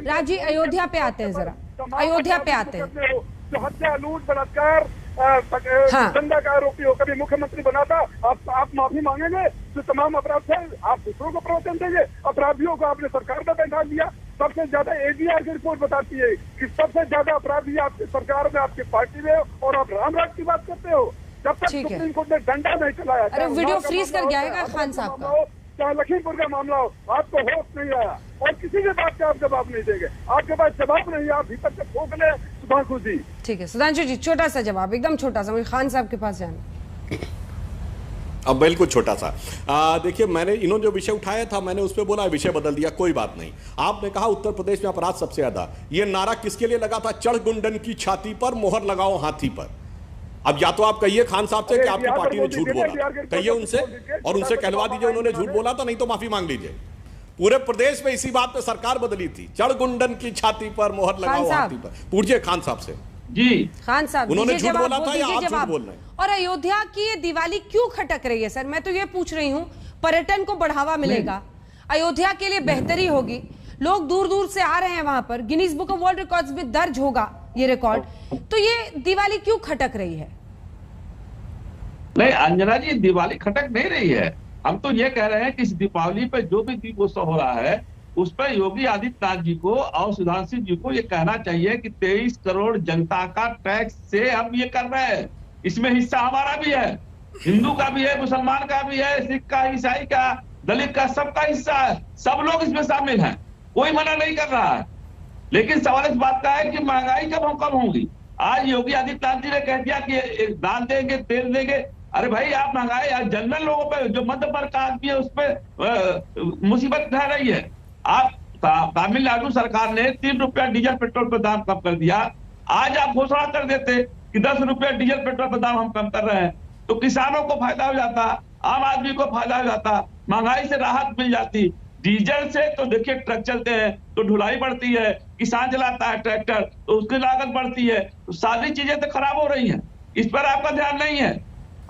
राजीव अयोध्या पे आते हैं, जरा अयोध्या पे आते हैं। जो हत्या, लूट, बलात्कार, दंगा का आरोपी हो, कभी मुख्यमंत्री बना था। आप माफी मांगेंगे जो तमाम अपराध थे, आप दूसरों को प्रवचन देंगे। अपराधियों को आपने सरकार में बैठा दिया। सबसे ज्यादा एजीआर की रिपोर्ट बताती है कि सबसे ज्यादा अपराधी आपकी सरकार में, आपकी पार्टी में, और आप रामराज की बात करते हो। जब तक सुप्रीम कोर्ट ने डंडा नहीं चलाया, अरे वीडियो फ्रीज कर गया खान साहब का, चाहे लखीमपुर का मामला हो, आपको होश नहीं आया और किसी भी बात का आप जवाब नहीं देंगे। आपके पास जवाब नहीं, आप भीतर से ठोक ले। सुधांशु जी, ठीक है सुधांशु जी, छोटा सा जवाब, एकदम छोटा सा, मुझे खान साहब के पास जाना। अब बिल्कुल छोटा सा। देखिए, मैंने इन्होंने जो विषय उठाया था, मैंने उस पर बोला विषय बदल दिया, कोई बात नहीं। आपने कहा उत्तर प्रदेश में अपराध सबसे ज्यादा, ये नारा किसके लिए लगा था? चढ़ गुंडन की छाती पर मोहर लगाओ हाथी पर। अब या तो आप कहिए खान साहब से कि आपकी पार्टी ने झूठ बोला, कहिए उनसे और उनसे कहलवा दीजिए उन्होंने झूठ बोला था, नहीं तो माफी मांग लीजिए। पूरे प्रदेश में इसी बात पे सरकार बदली थी, चढ़ गुंडन की छाती पर मोहर लगाओ हाथी पर। पूछिए खान साहब से। जी खान साहब, उन्होंने झूठ बोला था या आप झूठ बोल रहे हैं? और अयोध्या की ये दिवाली क्यों खटक रही है सर? मैं तो ये पूछ रही हूँ, पर्यटन को बढ़ावा मिलेगा, अयोध्या के लिए बेहतरी होगी, लोग दूर दूर से आ रहे हैं वहां पर, Guinness book of world records में दर्ज होगा ये रिकॉर्ड, तो ये दिवाली क्यों खटक रही है? नहीं अंजना जी, दिवाली खटक नहीं रही है। हम तो ये कह रहे हैं कि इस दीपावली पे जो भी दीपोत्सव हो रहा है उस पर योगी आदित्यनाथ जी को और सुधांशु जी को ये कहना चाहिए कि 23 करोड़ जनता का टैक्स से हम ये कर रहे हैं, इसमें हिस्सा हमारा भी है, हिंदू का भी है, मुसलमान का भी है, सिख का, ईसाई का, दलित का, सबका हिस्सा है, सब लोग इसमें शामिल हैं, कोई मना नहीं कर रहा है। लेकिन सवाल इस बात का है कि महंगाई कब होगी। आज योगी आदित्यनाथ जी ने कह दिया कि दाल देंगे, तेल देंगे। अरे भाई, आप महंगाई जनरल लोगों पे, जो मध्य वर्ग का आदमी है, उस पर मुसीबत ढह रही है। आप तमिलनाडु सरकार ने 3 रुपया डीजल पेट्रोल पर दाम कम कर दिया। आज आप घोषणा कर देते कि 10 रुपया डीजल पेट्रोल पर दाम हम कम कर रहे हैं, तो किसानों को फायदा हो जाता, आम आदमी को फायदा हो जाता, महंगाई से राहत मिल जाती। डीजल से तो देखिए ट्रक चलते हैं तो ढुलाई बढ़ती है, किसान चलाता है ट्रैक्टर तो उसकी लागत बढ़ती है, तो सारी चीजें तो खराब हो रही हैं। इस पर आपका ध्यान नहीं है।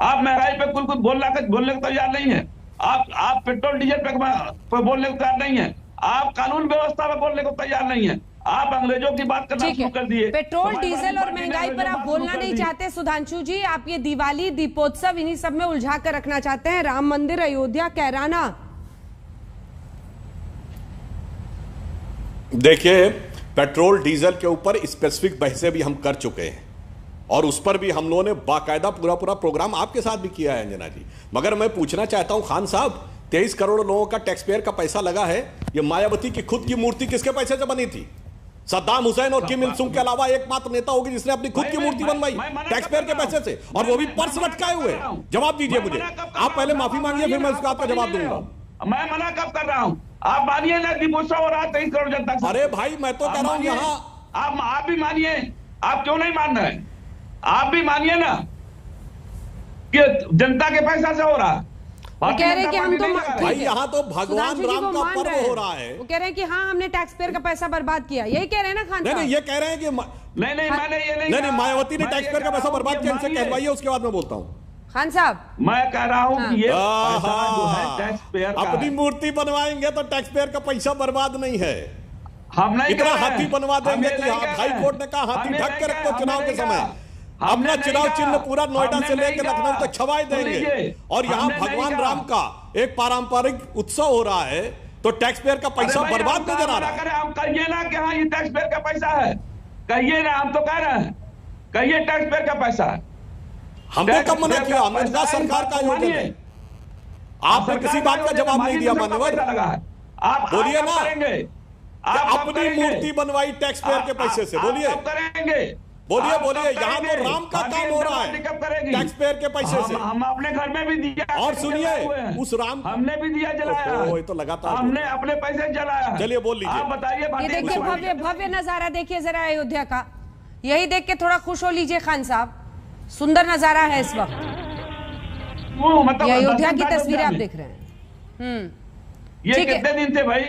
आप महंगाई पे कुछ बोलने को तैयार नहीं है। आप पेट्रोल डीजल पे बोलने को तैयार नहीं है। आप कानून व्यवस्था पे बोलने को तैयार नहीं है। आप अंग्रेजों की बात करना शुरू कर दिए। पेट्रोल डीजल और महंगाई पर आप बोलना नहीं चाहते सुधांशु जी, आप ये दिवाली दीपोत्सव इन्हीं सब में उलझा कर रखना चाहते हैं। राम मंदिर, अयोध्या, कैराना, देखिए पेट्रोल डीजल के ऊपर स्पेसिफिक बहसें भी हम कर चुके हैं और उस पर भी हम लोगों ने बाकायदा पूरा प्रोग्राम आपके साथ भी किया है अंजना जी। मगर मैं पूछना चाहता हूं खान साहब, 23 करोड़ लोगों का टैक्स पेयर का पैसा लगा है, ये मायावती की खुद की मूर्ति किसके पैसे से बनी थी? सद्दाम हुसैन और किम इल सुंग के अलावा एकमात्र नेता होगी जिसने अपनी खुद की मूर्ति बनवाई टैक्स पेयर के पैसे से, और वो भी पर्स लटकाए हुए। जवाब दीजिए मुझे, आप पहले माफी मांगिए फिर मैं उसका आपका जवाब दूंगा। मैं मना कब कर रहा हूं? आप मानिए ना दीपोत्सव हो रहा है 23 करोड़ जनता। अरे भाई मैं तो कह रहा हूं यहाँ आप भी मानिए। आप क्यों नहीं मान रहे? आप भी मानिए ना कि जनता के पैसा से हो रहा है। वो कह रहे हैं कि हम तो भाई यहाँ तो भगवान राम का पर्व हो रहा है। वो कह रहे हैं कि हाँ हमने टैक्स पेयर का पैसा बर्बाद किया, यही कह रहे हैं ना खान साहब? नहीं, ये कह रहे हैं कि नहीं मैंने ये नहीं, मायावती ने टैक्स पेयर का पैसा बर्बाद किया, इनसे कहलवाइए, उसके बाद मैं बोलता हूँ। खान साहब, मैं कह रहा हूँ कि ये जो है टैक्स पेयर का अपनी मूर्ति बनवाएंगे तो टैक्स पेयर का पैसा बर्बाद नहीं है। हम नहीं इतना हाथी बनवा देंगे कि हाई कोर्ट ने कहा हाथी ढक के रखो चुनाव के समय, अपना चुनाव चिन्ह पूरा नोएडा से लेकर लखनऊ तक छवाई देंगे। और यहाँ भगवान राम का एक पारंपरिक उत्सव हो रहा है, तो टैक्स पेयर का पैसा बर्बाद नजर आ रहा है। हम कहिए ना कि हाँ ये टैक्स पेयर का पैसा है, कहिए ना, हम तो कह रहे हैं, कहिए टैक्स पेयर का पैसा है। हमने कब मना किया? हमने कहा सरकार का आयोजन है। आपने किसी बात का जवाब नहीं दिया मान्यवर। आप बोलिए ना, आप अपनी मूर्ति बनवाई टैक्स पेयर के पैसे से, बोलिए करेंगे, बोलिए बोलिए। यहाँ तो राम का काम हो रहा है टैक्स पेयर के पैसे से। हम अपने घर में भी दिया, और सुनिए, उस राम हमने भी दिया जलाया, तो लगातार हमने अपने पैसे जलाया। चलिए बोल लीजिए, आप बताइए। ये देखिए भव्य भव्य नजारा देखिए जरा अयोध्या का, यही देख के थोड़ा खुश हो लीजिए खान साहब। सुंदर नजारा है इस वक्त, मतलब ये अयोध्या की तस्वीरें आप देख रहे हैं। ये कितने दिन थे भाई?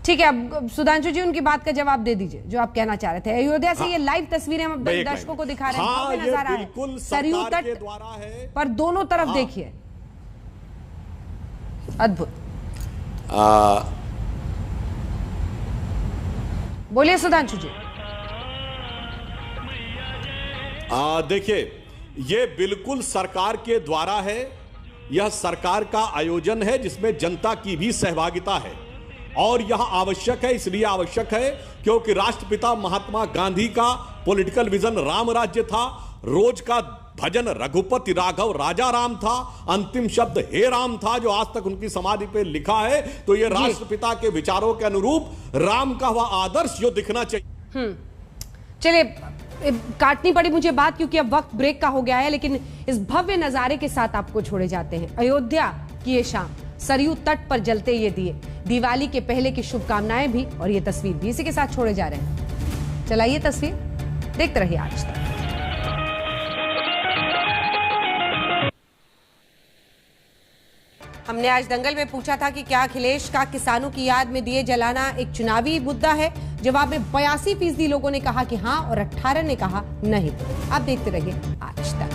ठीक है, अब सुधांशु जी उनकी बात का जवाब दे दीजिए जो आप कहना चाह रहे थे। अयोध्या से ये लाइव तस्वीरें हम दर्शकों को दिखा रहे हैं। हाँ, ये नजारा बिल्कुल सरयू तट के द्वारा है, पर दोनों तरफ देखिए, अद्भुत। बोलिए सुधांशु जी। देखिए, ये बिल्कुल सरकार के द्वारा है, यह सरकार का आयोजन है जिसमें जनता की भी सहभागिता है और यह आवश्यक है। इसलिए आवश्यक है क्योंकि राष्ट्रपिता महात्मा गांधी का पॉलिटिकल विजन राम राज्य था, रोज का भजन रघुपति राघव राजा राम था, अंतिम शब्द हे राम था जो आज तक उनकी समाधि पे लिखा है। तो ये राष्ट्रपिता के विचारों के अनुरूप राम का वह आदर्श जो दिखना चाहिए। चलिए, काटनी पड़ी मुझे बात क्योंकि अब वक्त ब्रेक का हो गया है, लेकिन इस भव्य नजारे के साथ आपको छोड़े जाते हैं। अयोध्या की ये शाम, सरयू तट पर जलते ये दिए, दिवाली के पहले की शुभकामनाएं भी और ये तस्वीर भी इसी के साथ छोड़े जा रहे हैं। चलाइए तस्वीर, देखते रहिए आज तक। हमने आज दंगल में पूछा था कि क्या अखिलेश का किसानों की याद में दिए जलाना एक चुनावी मुद्दा है। जवाब में 82% लोगों ने कहा कि हाँ और 18 ने कहा नहीं। आप देखते रहिए आज तक।